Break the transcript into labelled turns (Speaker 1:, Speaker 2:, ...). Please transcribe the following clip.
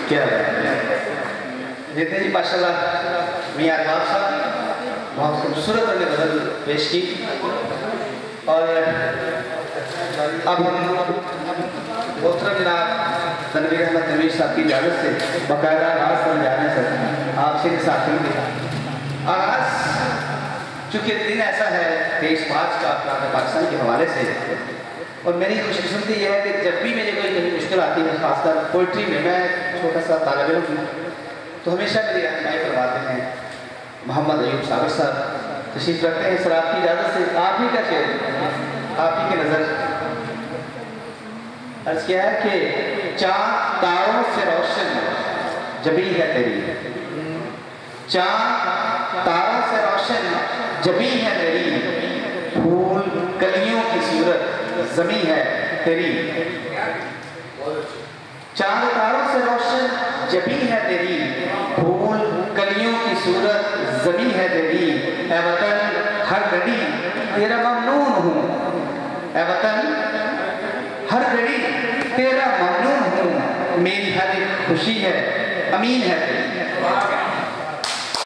Speaker 1: क्या देते जी माशाल्लाह मियां अरबाब साहब बहुत खूबसूरत उन्होंने गज़ल पेश की। और अब हम मोहतरम जनाब तनवीर अहमद नवीर साहब की इजाज़त से बाकायदा आगाज़ समझाने से आपसे साथ में आगाज़, चूँकि दिन ऐसा है 23/5 का पाकिस्तान के हवाले से, और मेरी खुशकिस्मती यह है कि जब भी मुझे कोई नई मुश्किल आती है, खासकर पोइट्री में, मैं छोटा सा तालिब इल्म हूँ, तो हमेशा मेरी रहनुमाई करवाते हैं मोहम्मद अयूब साबिर साहब तशरीफ़ रखते हैं। सर आपकी इजाज़त से आप ही का शेर, आप ही की नज़र अर्ज़ किया है कि चाँद तारों से रोशन जबी है तेरी, चाँद तारों से रोशन जबी है तेरी, फूल कलियों की सूरत ज़मी है तेरी। चाँद तारों से रोशन जबी है तेरी, फूल कलियों की सूरत ज़मी है तेरी। ऐ वतन हर घड़ी तेरा ममनून हूँ, ऐ वतन हर घड़ी तेरा ममनून हूँ, मेरी हर एक खुशी है अमीन है तेरी।